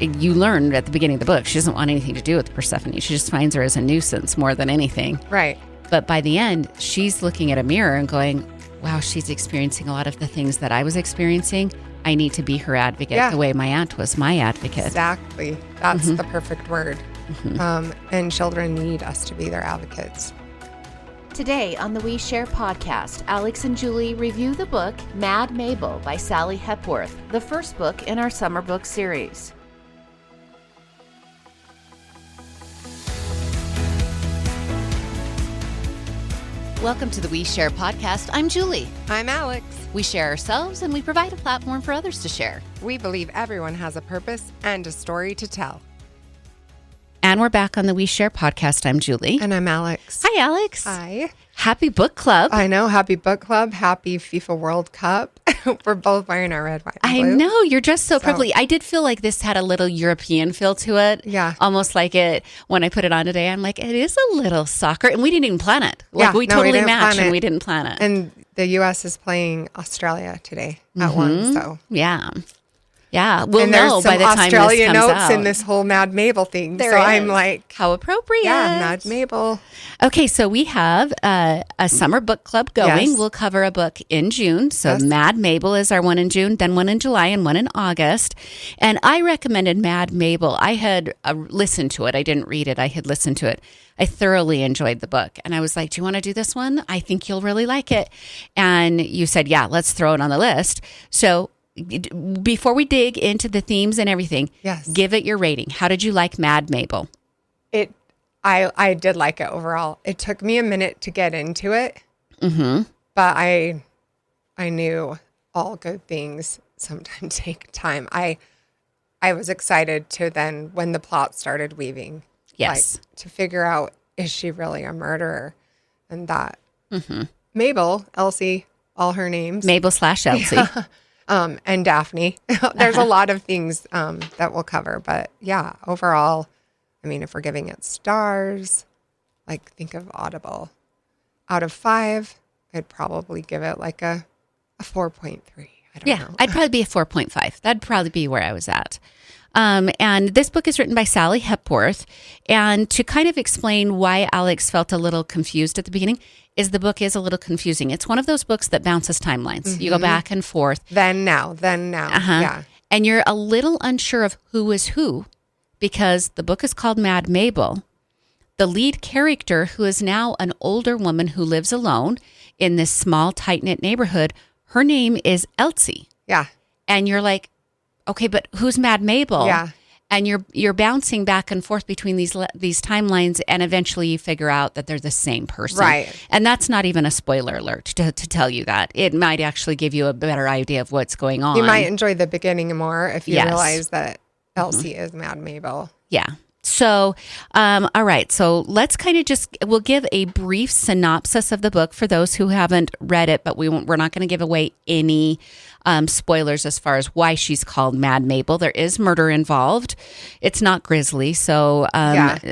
you learn at the beginning of the book, she doesn't want anything to do with Persephone. She just finds her as a nuisance more than anything. Right. But by the end, she's looking at a mirror and going, wow, she's experiencing a lot of the things that I was experiencing. I need to be her advocate the way my aunt was my advocate. Exactly. That's the perfect word. And children need us to be their advocates. Today on the We Share podcast, Alex and Julie review the book Mad Mabel by Sally Hepworth, the first book in our summer book series. Welcome to the We Share podcast. I'm Julie. I'm Alex. We share ourselves and we provide a platform for others to share. We believe everyone has a purpose and a story to tell. And we're back on the We Share podcast. I'm Julie. And I'm Alex. Hi, Alex. Hi. Happy book club. I know. Happy book club. Happy FIFA World Cup. We're both wearing our red, white, and blue. I know. You're dressed so prettily. I did feel like this had a little European feel to it. Yeah. Almost like it, when I put it on today, I'm like, it is a little soccer. And we didn't even plan it. Like we totally matched and we didn't plan it. And the U.S. is playing Australia today at 1. So yeah. Yeah, we'll and know by the time Australia this comes notes out. in this whole Mad Mabel thing. There so is. I'm like, how appropriate. Yeah, Mad Mabel. Okay, so we have a summer book club going. Yes. We'll cover a book in June. So Mad Mabel is our one in June, then one in July, and one in August. And I recommended Mad Mabel. I had listened to it. I didn't read it. I had listened to it. I thoroughly enjoyed the book. And I was like, do you want to do this one? I think you'll really like it. And you said, yeah, let's throw it on the list. So before we dig into the themes and everything, give it your rating. How did you like Mad Mabel? I did like it overall. It took me a minute to get into it, but I knew all good things sometimes take time. I was excited to then, when the plot started weaving, to figure out, is she really a murderer? And that Mabel, Elsie, all her names. Mabel / Elsie. And Daphne. There's a lot of things that we'll cover. But yeah, overall, I mean, if we're giving it stars, like think of Audible. Out of 5, I'd probably give it like a 4.3. I don't know. I'd probably be a 4.5. That'd probably be where I was at. And this book is written by Sally Hepworth. And to kind of explain why Alex felt a little confused at the beginning, is the book is a little confusing. It's one of those books that bounces timelines. You go back and forth. Then now. Yeah. And you're a little unsure of who is who, because the book is called Mad Mabel. The lead character, who is now an older woman who lives alone in this small, tight-knit neighborhood, her name is Elsie. Yeah. And you're like, okay, but who's Mad Mabel? Yeah. And you're bouncing back and forth between these timelines, and eventually you figure out that they're the same person. Right. And that's not even a spoiler alert to tell you that. It might actually give you a better idea of what's going on. You might enjoy the beginning more if you realize that Elsie is Mad Mabel. Yeah. So, all right. So let's kind of we'll give a brief synopsis of the book for those who haven't read it, but we're not going to give away any spoilers as far as why she's called Mad Mabel. There is murder involved. It's not grisly, so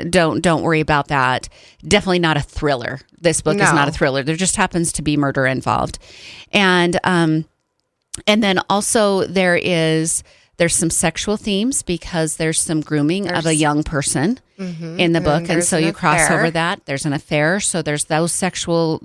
don't worry about that. Definitely not a thriller. This book is not a thriller. There just happens to be murder involved. And then also there's some sexual themes, because there's some grooming of a young person in the book. And so you cross over that. There's an affair. So there's those sexual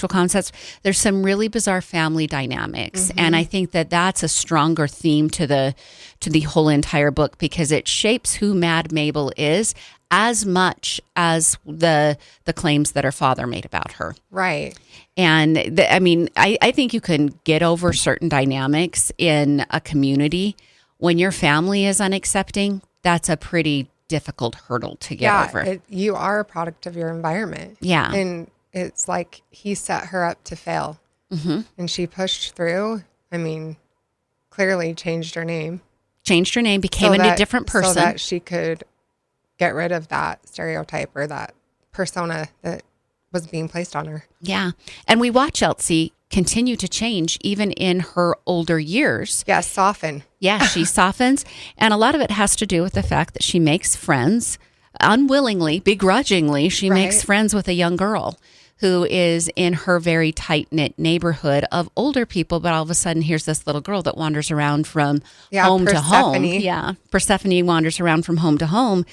concepts. There's some really bizarre family dynamics. And I think that that's a stronger theme to the whole entire book, because it shapes who Mad Mabel is as much as the claims that her father made about her. Right. And I think you can get over certain dynamics in a community. When your family is unaccepting, that's a pretty difficult hurdle to get over. You are a product of your environment. Yeah. And it's like he set her up to fail. And she pushed through. I mean, clearly changed her name. Became a different person. So that she could get rid of that stereotype or that persona that was being placed on her. Yeah. And we watch Elsie continue to change even in her older years. Yeah, soften. Yeah, she softens. And a lot of it has to do with the fact that she makes friends unwillingly, begrudgingly. She makes friends with a young girl who is in her very tight-knit neighborhood of older people, but all of a sudden here's this little girl that wanders around from home to home. Yeah, Persephone wanders around from home to home,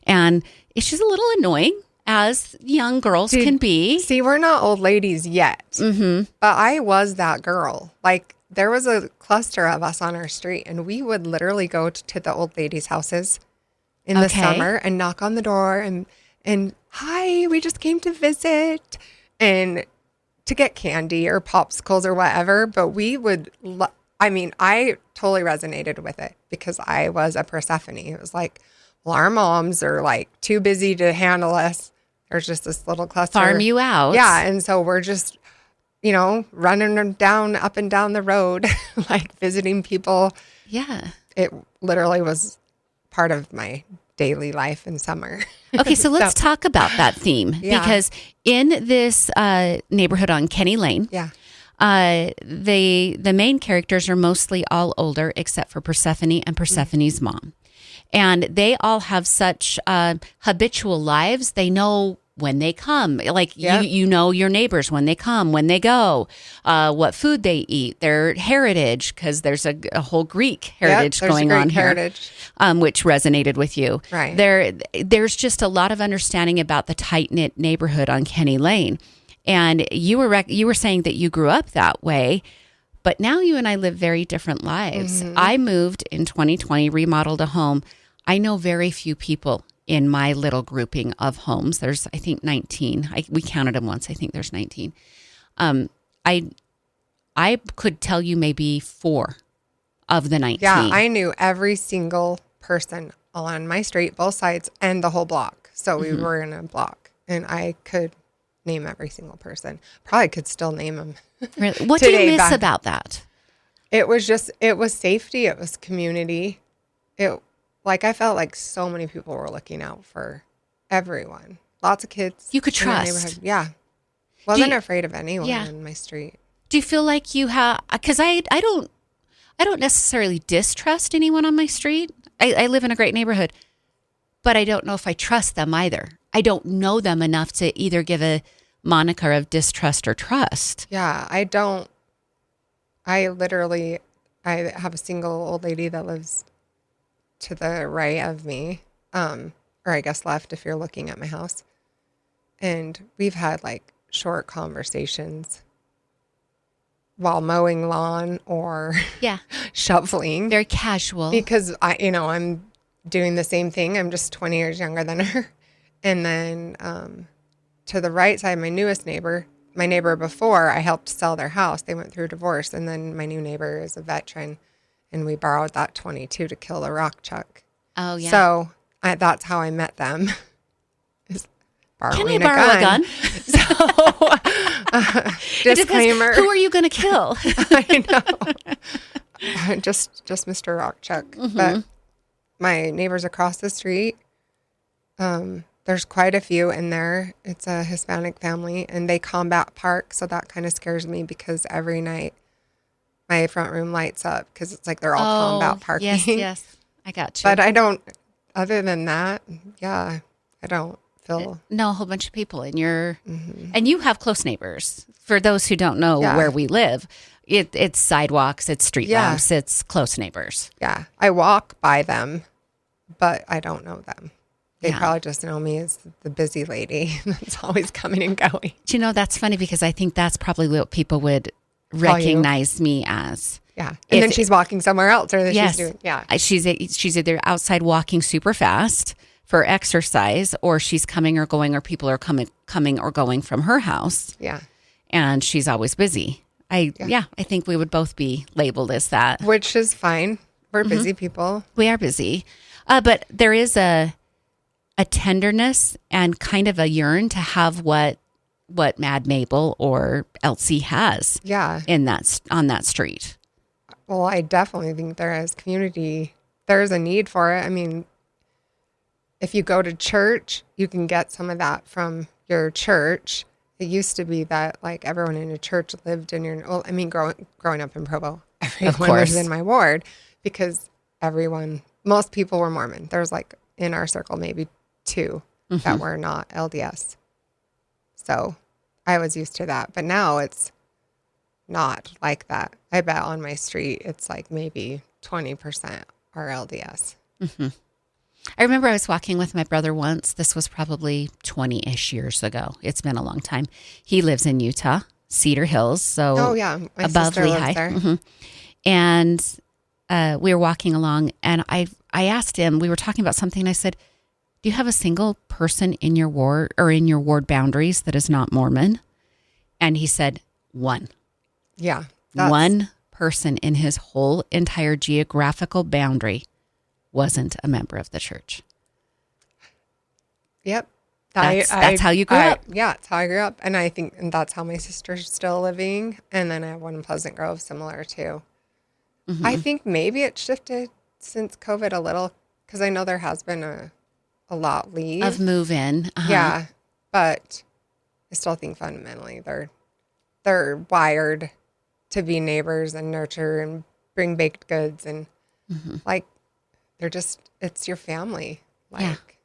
and she's a little annoying, as young girls can be. See, we're not old ladies yet, but I was that girl. Like, there was a cluster of us on our street, and we would literally go to the old ladies' houses in the summer and knock on the door and hi, we just came to visit, and to get candy or popsicles or whatever. But we would, I totally resonated with it because I was a Persephone. It was like, well, our moms are like too busy to handle us. There's just this little cluster. Farm you out. Yeah. And so we're just, running them up and down the road, like visiting people. Yeah. It literally was part of my daily life in summer. Okay, so let's talk about that theme because in this neighborhood on Kenny Lane, the main characters are mostly all older except for Persephone and Persephone's mom. And they all have such habitual lives. They know when they come, like you know your neighbors when they come, when they go, what food they eat, their heritage, because there's a whole Greek heritage going on here, which resonated with you. Right. There's just a lot of understanding about the tight-knit neighborhood on Kenny Lane. And you were saying that you grew up that way, but now you and I live very different lives. I moved in 2020, remodeled a home. I know very few people in my little grouping of homes. There's, I think, 19. We counted them once. I think there's 19. I could tell you maybe 4 of the 19. Yeah, I knew every single person on my street, both sides, and the whole block. So we were in a block, and I could name every single person. Probably could still name them. Really? What do you miss about that? It was safety. It was community. I felt like so many people were looking out for everyone. Lots of kids. You could trust. Yeah. Wasn't afraid of anyone in my street. Do you feel like you have, because I don't necessarily distrust anyone on my street. I live in a great neighborhood, but I don't know if I trust them either. I don't know them enough to either give a moniker of distrust or trust. Yeah, I don't. I have a single old lady that lives to the right of me, or I guess left if you're looking at my house. And we've had like short conversations while mowing lawn or shoveling. Very casual. Because I'm doing the same thing. I'm just 20 years younger than her. And then to the right side, my newest neighbor, my neighbor before, I helped sell their house. They went through a divorce. And then my new neighbor is a veteran. And we borrowed that 22 to kill the rock chuck. Oh, yeah. So that's how I met them. Is borrowing Can I borrow a gun? So, disclaimer. Who are you going to kill? I know. Just Mr. Rock Chuck. But my neighbors across the street, there's quite a few in there. It's a Hispanic family, and they combat park. So that kind of scares me because every night, my front room lights up because it's like they're all combat parking. Yes. I got you. But I don't, other than that, I don't feel. No, a whole bunch of people in your, and you have close neighbors. For those who don't know where we live, it's sidewalks, it's street lamps, it's close neighbors. Yeah. I walk by them, but I don't know them. They probably just know me as the busy lady that's always coming and going. Do that's funny because I think that's probably what people would recognize me as. Yeah. And then she's walking somewhere else or she's doing, she's either outside walking super fast for exercise or she's coming or going or people are coming or going from her house. Yeah. And she's always busy. I think we would both be labeled as that. Which is fine. We're busy people. We are busy. But there is a tenderness and kind of a yearn to have what Mad Mabel or Elsie has. Yeah. On that street. Well, I definitely think there is community. There's a need for it. I mean, if you go to church, you can get some of that from your church. It used to be that like everyone in a church lived in your, well, I mean, growing up in Provo, everyone was in my ward because most people were Mormon. There was like in our circle, maybe 2 that were not LDS. So I was used to that. But now it's not like that. I bet on my street, it's like maybe 20% are LDS. I remember I was walking with my brother once. This was probably 20-ish years ago. It's been a long time. He lives in Utah, Cedar Hills. So Oh, yeah. My above sister Lehigh. lives there. And we were walking along, and I asked him, we were talking about something, and I said, do you have a single person in your ward or in your ward boundaries that is not Mormon? And he said, one. Yeah. One person in his whole entire geographical boundary wasn't a member of the church. Yep. That's how you grew up. Yeah, that's how I grew up. And I think that's how my sister's still living. And then I have one in Pleasant Grove, similar too. I think maybe it shifted since COVID a little, because I know there has been a lot leave. Of move in. Yeah. But I still think fundamentally they're wired to be neighbors and nurture and bring baked goods. And like, it's your family. Like,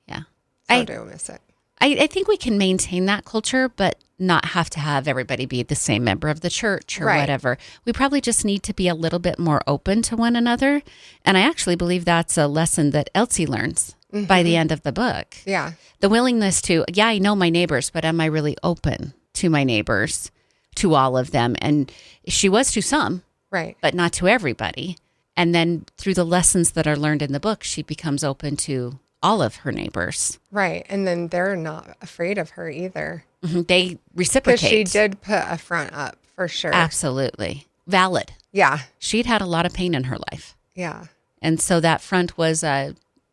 yeah. I do miss it. I think we can maintain that culture, but not have to have everybody be the same member of the church or whatever. We probably just need to be a little bit more open to one another. And I actually believe that's a lesson that Elsie learns by the end of the book. Yeah. The willingness to, I know my neighbors, but am I really open to my neighbors, to all of them? And she was to some, Right. but not to everybody. And then through the lessons that are learned in the book, she becomes open to all of her neighbors. Right. And then they're not afraid of her either. They reciprocate. Because she did put a front up, for sure. Absolutely. Valid. Yeah. She'd had a lot of pain in her life. Yeah. And so that front was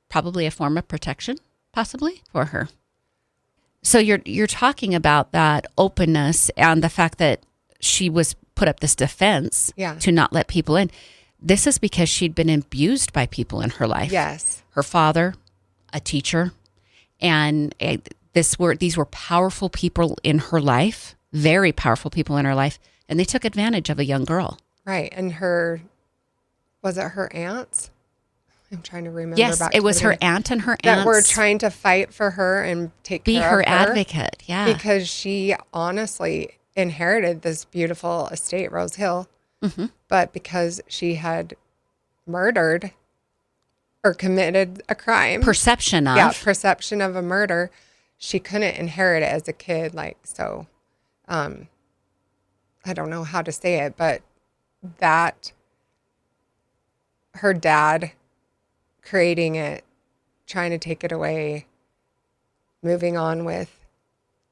probably a form of protection, possibly, for her. So you're talking about that openness and the fact that she was put up this defense to not let people in. This is because she'd been abused by people in her life. Yes. Her father, a teacher, and these were powerful people in her life, very powerful people in her life, and they took advantage of a young girl. Right. And was it her aunts? I'm trying to remember. Yes, it was her aunt and her aunts. That were trying to fight for her and be care her of her advocate. Yeah. Because she honestly inherited this beautiful estate, Rose Hill. But because she had murdered or committed a crime. Perception of. Yeah, perception of a murder. She couldn't inherit it as a kid. So, I don't know how to say it, but that her dad creating it, trying to take it away, moving on with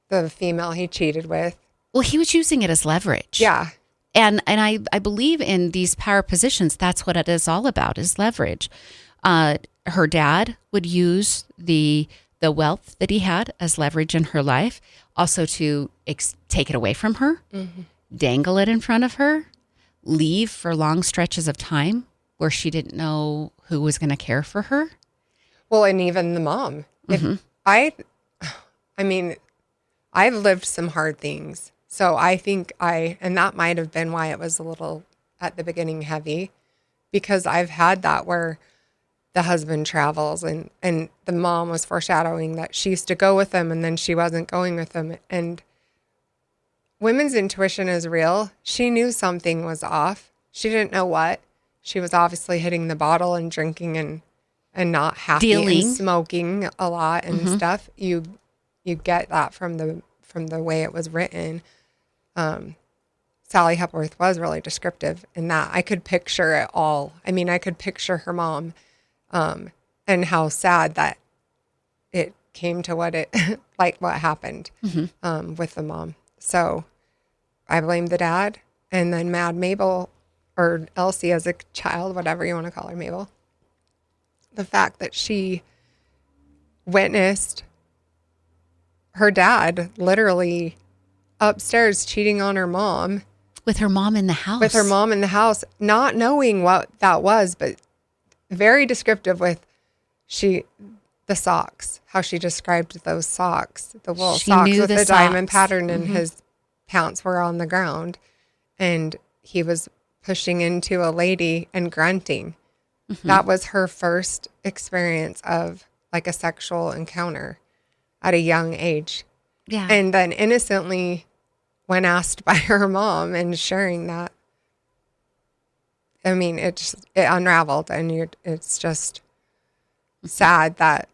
the female he cheated with. Well, he was using it as leverage. Yeah. And I believe in these power positions, that's what it is all about, is leverage. Her dad would use the wealth that he had as leverage in her life, also to take it away from her, dangle it in front of her, leave for long stretches of time where she didn't know who was going to care for her. Well, and even the mom. I mean, I've lived some hard things. So I think and that might have been why it was a little at the beginning heavy, because I've had that where the husband travels and the mom was foreshadowing that she used to go with him and then she wasn't going with him. And women's intuition is real. She knew something was off. She didn't know what. She was obviously hitting the bottle and drinking and not happy and smoking a lot and stuff. You get that from the way it was written. Sally Hepworth was really descriptive in that. I could picture it all. I mean, I could picture her mom, and how sad that it came to what happened, with the mom. So I blame the dad, and then Mad Mabel, or Elsie as a child, whatever you want to call her, Mabel. The fact that she witnessed her dad literally upstairs cheating on her mom. With her mom in the house. Not knowing what that was, but very descriptive with the socks, how she described those socks, the wool socks with the diamond pattern, and his pants were on the ground. And he was pushing into a lady and grunting. That was her first experience of like a sexual encounter at a young age. Yeah. And then innocently, when asked by her mom and sharing that, I mean, it unraveled, and it's just sad that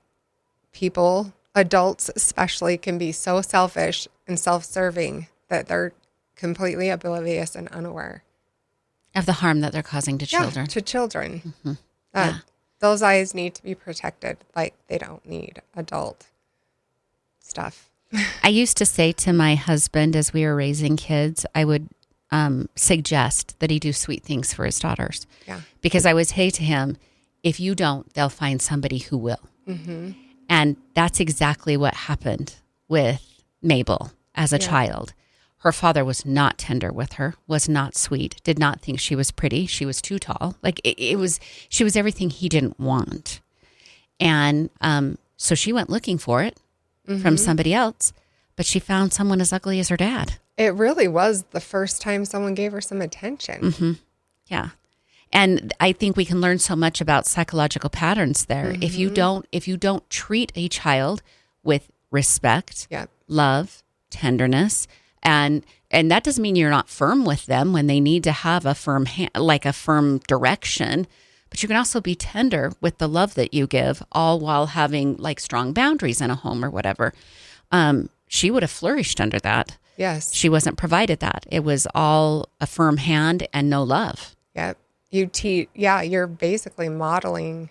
people, adults especially, can be so selfish and self-serving that they're completely oblivious and unaware of the harm that they're causing to children. Yeah, to children. Mm-hmm. Yeah. Those eyes need to be protected like they don't need adult stuff. I used to say to my husband as we were raising kids, I would suggest that he do sweet things for his daughters. Yeah. Because I would say to him, if you don't, they'll find somebody who will. Mm-hmm. And that's exactly what happened with Mabel as a child. Her father was not tender with her, was not sweet, did not think she was pretty. She was too tall. Like she was everything he didn't want. And so she went looking for it from somebody else, but she found someone as ugly as her dad. It really was the first time someone gave her some attention. Mm-hmm. Yeah. And I think we can learn so much about psychological patterns there. Mm-hmm. If you don't treat a child with respect, Yep. love, tenderness, and that doesn't mean you're not firm with them when they need to have a firm like a firm direction, but you can also be tender with the love that you give, all while having like strong boundaries in a home or whatever. She would have flourished under that. Yes. She wasn't provided that. It was all a firm hand and no love. Yep. You're basically modeling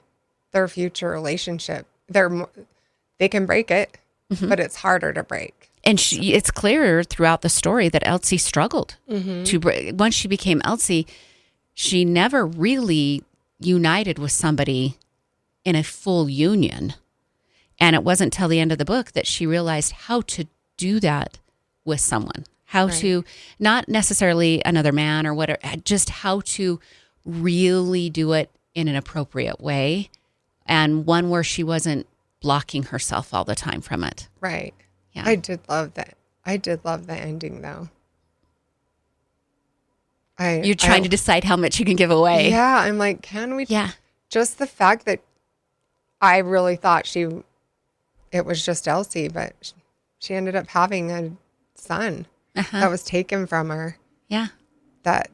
their future relationship. They can break it, but it's harder to break. And it's clear throughout the story that Elsie struggled to break. Once she became Elsie, she never really united with somebody in a full union. And it wasn't till the end of the book that she realized how to do that with someone, how to, not necessarily another man or whatever, just how to really do it in an appropriate way, and one where she wasn't blocking herself all the time from it. Right. Yeah. I did love that. I did love the ending, though. You're trying to decide how much you can give away. Yeah. I'm like, can we? Yeah. Just the fact that I really thought it was just Elsie, but she ended up having a son that was taken from her. Yeah. That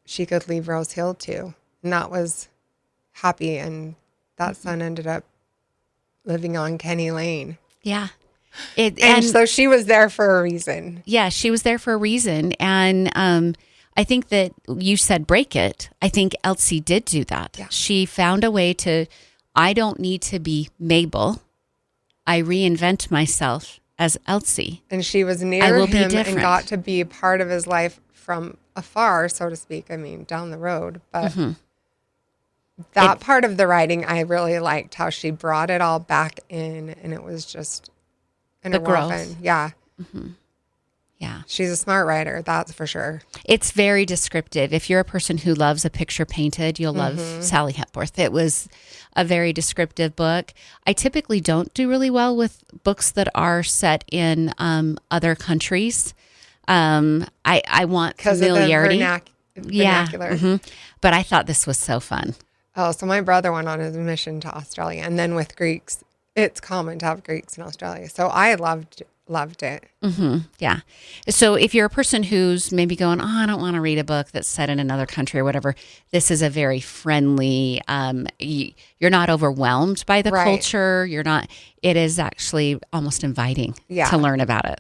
she could leave Rose Hill to. And that was happy. And that son ended up living on Kenny Lane. Yeah. And so she was there for a reason. Yeah, she was there for a reason. And I think that you said break it. I think Elsie did do that. Yeah. She found a way to, I don't need to be Mabel. I reinvent myself as Elsie. And she was near him and got to be a part of his life from afar, so to speak. I mean, down the road. But that part of the writing, I really liked how she brought it all back in, and it was just the growth. Yeah. Mm-hmm. Yeah. She's a smart writer, that's for sure. It's very descriptive. If you're a person who loves a picture painted, you'll love Sally Hepworth. It was a very descriptive book. I typically don't do really well with books that are set in other countries. I want familiarity. Of the vernacular. Yeah. But I thought this was so fun. Oh, so my brother went on his mission to Australia, and then with Greeks, it's common to have Greeks in Australia. So I loved it. Yeah. So if you're a person who's maybe going, I don't want to read a book that's set in another country or whatever, this is a very friendly, you're not overwhelmed by the culture. It is actually almost inviting to learn about it.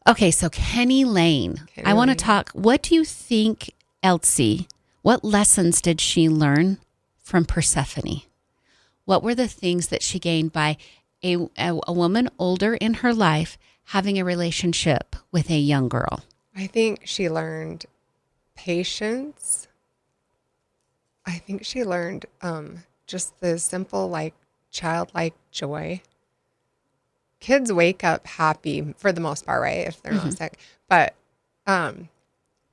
Okay. So Kenny Lane, I want to talk, what do you think Elsie, what lessons did she learn from Persephone? What were the things that she gained by a woman older in her life having a relationship with a young girl? I think she learned patience. I think she learned just the simple, like, childlike joy. Kids wake up happy for the most part, right? If they're not sick. But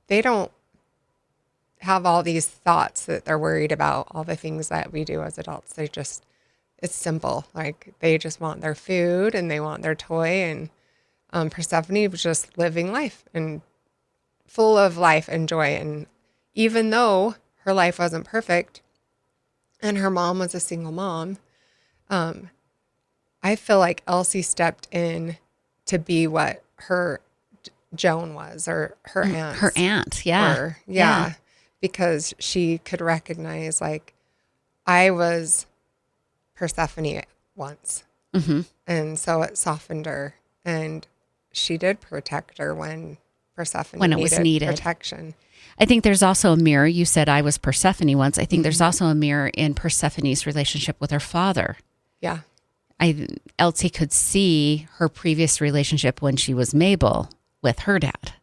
they don't have all these thoughts that they're worried about, all the things that we do as adults. It's simple. Like, they just want their food and they want their toy. And Persephone was just living life and full of life and joy. And even though her life wasn't perfect and her mom was a single mom, I feel like Elsie stepped in to be what her Joan was, or her aunt. Her aunt, yeah. Were. Yeah. Because she could recognize, like, I was Persephone once. Mm-hmm. And so it softened her. And she did protect her when Persephone When it was needed. protection. I think there's also a mirror. You said I was Persephone once. I think there's also a mirror in Persephone's relationship with her father. Yeah. Elsie could see her previous relationship when she was Mabel with her dad.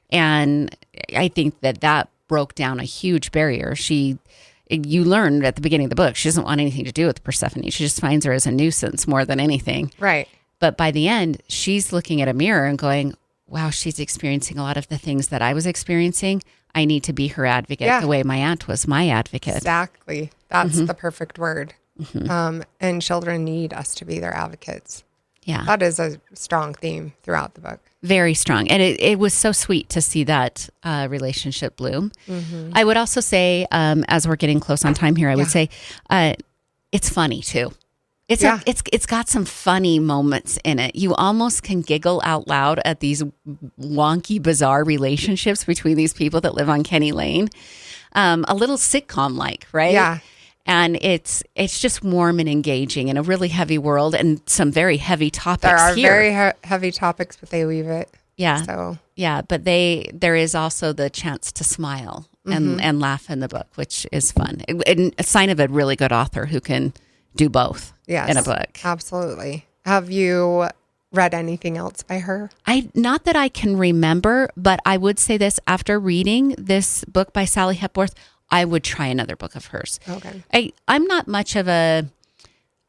And I think that broke down a huge barrier. You learned at the beginning of the book, she doesn't want anything to do with Persephone. She just finds her as a nuisance more than anything. Right. But by the end, she's looking at a mirror and going, wow, she's experiencing a lot of the things that I was experiencing. I need to be her advocate the way my aunt was my advocate. Exactly. That's the perfect word. And children need us to be their advocates. Yeah. That is a strong theme throughout the book. Very strong. And it was so sweet to see that relationship bloom. I would also say, as we're getting close on time here, I would say it's funny too. It's got some funny moments in it. You almost can giggle out loud at these wonky, bizarre relationships between these people that live on Kenny Lane. A little sitcom-like, right? Yeah. And it's just warm and engaging in a really heavy world and some very heavy topics There are here. very heavy topics, but they weave it. Yeah. So Yeah, but there is also the chance to smile and laugh in the book, which is fun. And a sign of a really good author who can do both in a book. Absolutely. Have you read anything else by her? Not that I can remember, but I would say this: after reading this book by Sally Hepworth, I would try another book of hers. Okay. I'm not much of I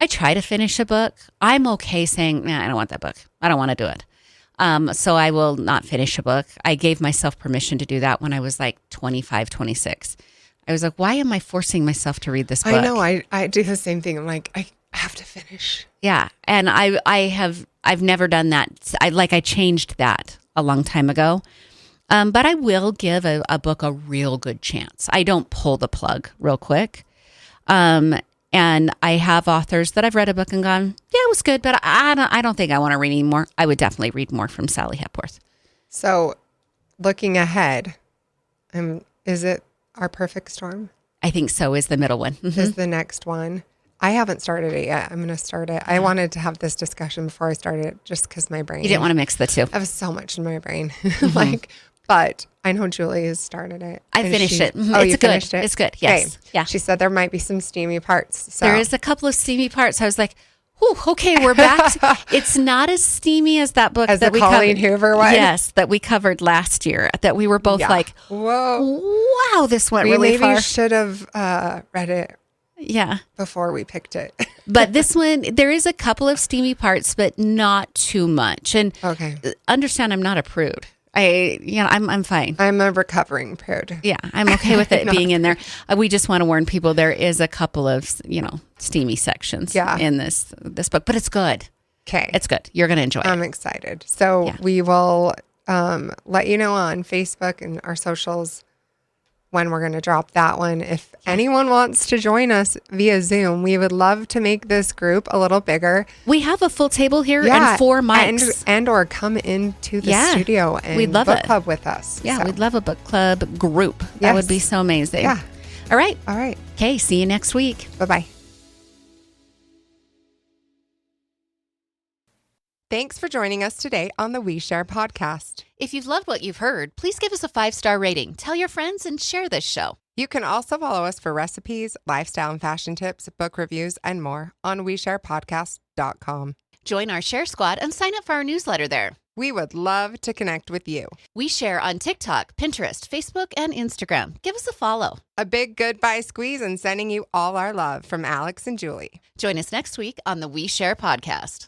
try to finish a book. I'm okay saying, nah, I don't want that book. I don't want to do it. So I will not finish a book. I gave myself permission to do that when I was like 25, 26. I was like, why am I forcing myself to read this book? I know. I do the same thing. I'm like, I have to finish. Yeah. And I've never done that. I changed that a long time ago. But I will give a book a real good chance. I don't pull the plug real quick. And I have authors that I've read a book and gone, yeah, it was good, but I don't think I want to read any more. I would definitely read more from Sally Hepworth. So looking ahead, is it Our Perfect Storm? I think so is the middle one. Mm-hmm. Is the next one. I haven't started it yet. I'm going to start it. I wanted to have this discussion before I started it just because my brain. You didn't want to mix the two. I have so much in my brain. But I know Julie has started it. I finished it. Mm-hmm. Oh, it's you good. finished it? It's good. Yes. Okay. Yeah. She said there might be some steamy parts. So. There is a couple of steamy parts. I was like, whew, okay, we're back. It's not as steamy as that book As that the we Colleen covered. Hoover one? Yes, that we covered last year. That we were both like, whoa, wow, this went we really far. maybe should have read it Yeah. before we picked it. But this one, there is a couple of steamy parts, but not too much. And Okay. understand, I'm not a prude. I'm fine. I'm a recovering prude. Yeah, I'm okay with it being in there. We just want to warn people there is a couple of, steamy sections in this book, but it's good. Okay. It's good. You're going to enjoy it. I'm excited. So we will let you know on Facebook and our socials when we're going to drop that one. If anyone wants to join us via Zoom, we would love to make this group a little bigger. We have a full table here and 4 mics. And or come into the studio and we'd love book it. club with us. Yeah, So, we'd love a book club group. That would be so amazing. Yeah. All right. All right. Okay, see you next week. Bye-bye. Thanks for joining us today on the We Share podcast. If you've loved what you've heard, please give us a 5-star rating, tell your friends, and share this show. You can also follow us for recipes, lifestyle and fashion tips, book reviews, and more on WeSharePodcast.com. Join our Share Squad and sign up for our newsletter there. We would love to connect with you. We share on TikTok, Pinterest, Facebook, and Instagram. Give us a follow. A big goodbye squeeze and sending you all our love from Alex and Julie. Join us next week on the We Share podcast.